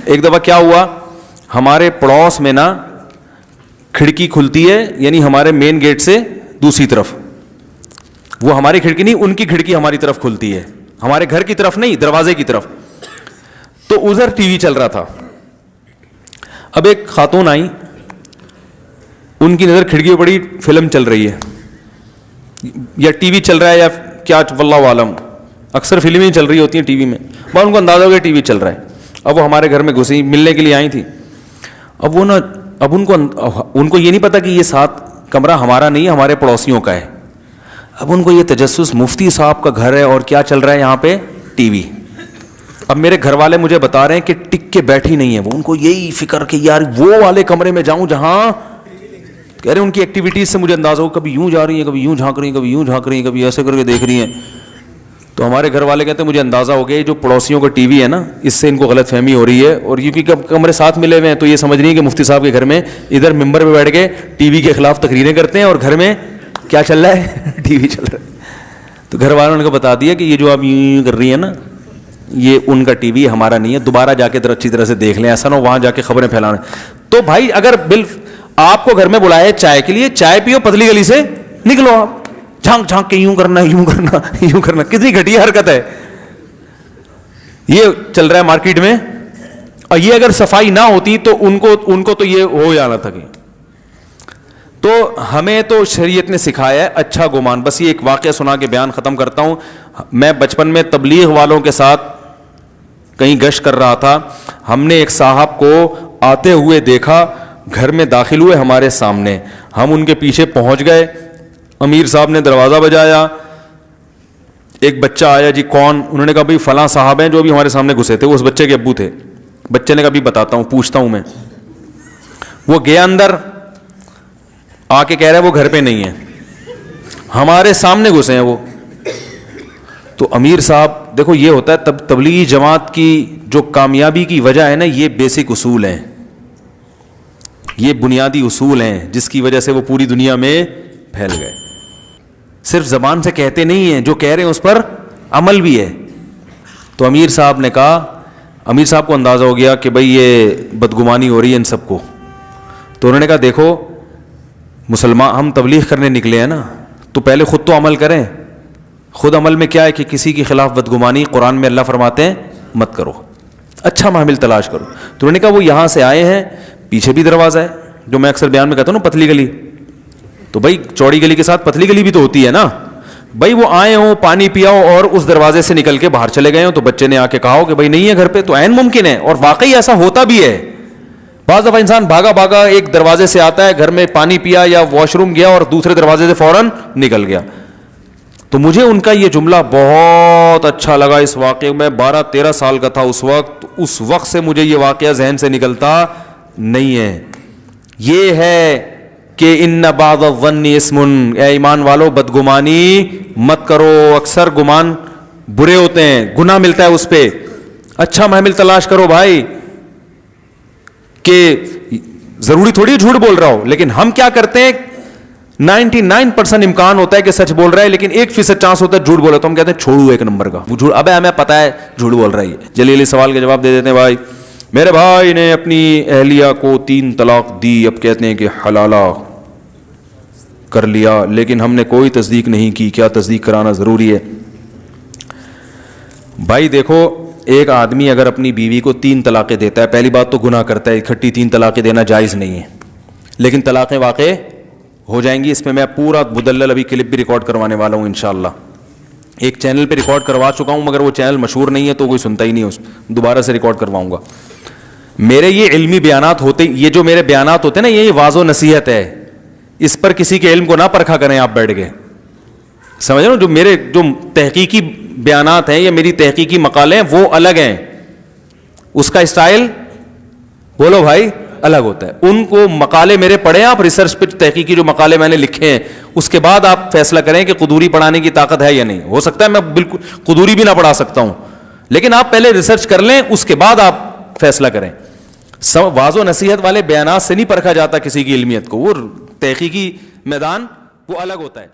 ایک دفعہ کیا ہوا, ہمارے پڑوس میں نا کھڑکی کھلتی ہے, یعنی ہمارے مین گیٹ سے دوسری طرف, وہ ہماری کھڑکی نہیں, ان کی کھڑکی ہماری طرف کھلتی ہے, ہمارے گھر کی طرف نہیں, دروازے کی طرف. تو ادھر ٹی وی چل رہا تھا. اب ایک خاتون آئی, ان کی نظر کھڑکی پہ پڑی, فلم چل رہی ہے یا ٹی وی چل رہا ہے یا کیا, واللہ عالم, اکثر فلمیں چل رہی ہوتی ہیں ٹی وی میں. بس ان کو اندازہ ہو گیا ٹی وی چل رہا ہے. اب وہ ہمارے گھر میں گھسی, ملنے کے لیے آئی تھی. اب وہ نا, اب ان کو یہ نہیں پتا کہ یہ ساتھ کمرہ ہمارا نہیں ہے, ہمارے پڑوسیوں کا ہے. اب ان کو یہ تجسس, مفتی صاحب کا گھر ہے اور کیا چل رہا ہے یہاں پہ, ٹی وی. اب میرے گھر والے مجھے بتا رہے ہیں کہ ٹک کے بیٹھی نہیں ہے وہ, ان کو یہی فکر کہ یار وہ والے کمرے میں جاؤں جہاں, کہہ رہے ہیں ان کی ایکٹیویٹیز سے مجھے اندازہ ہو, کبھی یوں جا رہی ہیں, کبھی یوں جھانک رہی ہیں, کبھی یوں جھانک رہی ہیں, کبھی ایسے کر کے دیکھ رہی ہیں. تو ہمارے گھر والے کہتے ہیں مجھے اندازہ ہو گیا جو پڑوسیوں کا ٹی وی ہے نا, اس سے ان کو غلط فہمی ہو رہی ہے. اور کیونکہ کمرے ساتھ ملے ہوئے ہیں تو یہ سمجھ رہی ہیں کہ مفتی صاحب کے گھر میں ادھر ممبر پہ بیٹھ کے ٹی وی کے خلاف تقریریں کرتے ہیں اور گھر میں کیا چل رہا ہے, ٹی وی چل رہا ہے. تو گھر والوں نے کو بتا دیا کہ یہ جو آپ یوں کر رہی ہیں نا, یہ ان کا ٹی وی, ہمارا نہیں ہے, دوبارہ جا کے اچھی طرح سے دیکھ لیں, ایسا نہ وہاں جا کے خبریں پھیلانا. تو بھائی اگر آپ کو گھر میں بلائے چائے کے لیے, چائے پیو, پتلی گلی سے نکلو, آپ جھانک جھانک کے یوں کرنا یوں کرنا یوں کرنا, کتنی گھٹیا حرکت ہے. یہ چل رہا ہے مارکیٹ میں, اور یہ اگر صفائی نہ ہوتی تو ان کو تو یہ ہو جانا تھا. کہ تو ہمیں تو شریعت نے سکھایا ہے اچھا گمان. بس یہ ایک واقعہ سنا کے بیان ختم کرتا ہوں. میں بچپن میں تبلیغ والوں کے ساتھ کہیں گشت کر رہا تھا, ہم نے ایک صاحب کو آتے ہوئے دیکھا, گھر میں داخل ہوئے ہمارے سامنے, ہم ان کے پیچھے پہنچ گئے, امیر صاحب نے دروازہ بجایا, ایک بچہ آیا, جی کون, انہوں نے کہا بھائی فلاں صاحب ہیں جو ابھی ہمارے سامنے گھسے تھے, وہ اس بچے کے ابو تھے. بچے نے کہا بھی بتاتا ہوں, پوچھتا ہوں میں. وہ گیا اندر, آ کے کہہ رہا ہے وہ گھر پہ نہیں ہے, ہمارے سامنے گھسے ہیں وہ. تو امیر صاحب, دیکھو یہ ہوتا ہے تبلیغی جماعت کی جو کامیابی کی وجہ ہے نا, یہ بیسک اصول ہیں, یہ بنیادی اصول ہیں جس کی وجہ سے وہ پوری دنیا میں پھیل گئے. صرف زبان سے کہتے نہیں ہیں, جو کہہ رہے ہیں اس پر عمل بھی ہے. تو امیر صاحب نے کہا, امیر صاحب کو اندازہ ہو گیا کہ بھئی یہ بدگمانی ہو رہی ہے ان سب کو. تو انہوں نے کہا دیکھو مسلمان, ہم تبلیغ کرنے نکلے ہیں نا, تو پہلے خود تو عمل کریں. خود عمل میں کیا ہے کہ کسی کے خلاف بدگمانی, قرآن میں اللہ فرماتے ہیں مت کرو, اچھا محمل تلاش کرو. تو انہوں نے کہا وہ یہاں سے آئے ہیں, پیچھے بھی دروازہ ہے, جو میں اکثر بیان میں کہتا ہوں نا پتلی گلی, تو بھائی چوڑی گلی کے ساتھ پتلی گلی بھی تو ہوتی ہے نا. بھائی وہ آئے ہوں, پانی پیا ہو اور اس دروازے سے نکل کے باہر چلے گئے ہوں, تو بچے نے آ کے کہا ہو کہ بھائی نہیں ہے گھر پہ, تو عین ممکن ہے. اور واقعی ایسا ہوتا بھی ہے. بعض دفعہ انسان بھاگا بھاگا ایک دروازے سے آتا ہے, گھر میں پانی پیا یا واش روم گیا اور دوسرے دروازے سے فوراً نکل گیا. تو مجھے ان کا یہ جملہ بہت اچھا لگا اس واقعے میں. 12-13 سال کا تھا اس وقت سے مجھے یہ واقعہ ذہن سے نکلتا نہیں ہے. یہ ہے کہ ان بعض الظن اسم, اے ایمان والو بدگمانی مت کرو, اکثر گمان برے ہوتے ہیں, گناہ ملتا ہے اس پہ. اچھا محمل تلاش کرو بھائی, کہ ضروری تھوڑی جھوٹ بول رہا ہو, لیکن ہم کیا کرتے ہیں 99% امکان ہوتا ہے کہ سچ بول رہا ہے, لیکن 1% چانس ہوتا ہے جھوٹ بول رہا ہے, تو ہم کہتے ہیں چھوڑو ایک نمبر کا وہ جھوٹ, ابے ہمیں پتا ہے جھوٹ بول رہا ہے. جلیلی سوال کے جواب دے دیتے ہیں, بھائی میرے بھائی نے اپنی اہلیہ کو 3 طلاق دی, اب کہتے ہیں کہ حلالہ کر لیا, لیکن ہم نے کوئی تصدیق نہیں کی, کیا تصدیق کرانا ضروری ہے؟ بھائی دیکھو, ایک آدمی اگر اپنی بیوی کو 3 طلاقیں دیتا ہے, پہلی بات تو گناہ کرتا ہے, اکٹھی 3 طلاقیں دینا جائز نہیں ہے, لیکن طلاقیں واقع ہو جائیں گی. اس میں پورا مدلل ابھی کلپ بھی ریکارڈ کروانے والا ہوں انشاءاللہ. ایک چینل پہ ریکارڈ کروا چکا ہوں, مگر وہ چینل مشہور نہیں ہے تو کوئی سنتا ہی نہیں, دوبارہ سے ریکارڈ کرواؤں گا. میرے یہ علمی بیانات ہوتے, یہ جو میرے بیانات ہوتے ہیں نا, یہ واضح نصیحت ہے, اس پر کسی کے علم کو نہ پرکھا کریں آپ بیٹھ کے, سمجھ رہے ہو. جو میرے جو تحقیقی بیانات ہیں یا میری تحقیقی مقالے ہیں وہ الگ ہیں, اس کا اسٹائل بولو بھائی الگ ہوتا ہے. ان کو مقالے میرے پڑھیں آپ, ریسرچ پہ تحقیقی جو مقالے میں نے لکھے ہیں, اس کے بعد آپ فیصلہ کریں کہ قدوری پڑھانے کی طاقت ہے یا نہیں. ہو سکتا ہے میں بالکل قدوری بھی نہ پڑھا سکتا ہوں, لیکن آپ پہلے ریسرچ کر لیں, اس کے بعد آپ فیصلہ کریں. واضح و نصیحت والے بیانات سے نہیں پرکھا جاتا کسی کی علمیت کو, وہ تحقیقی میدان وہ الگ ہوتا ہے.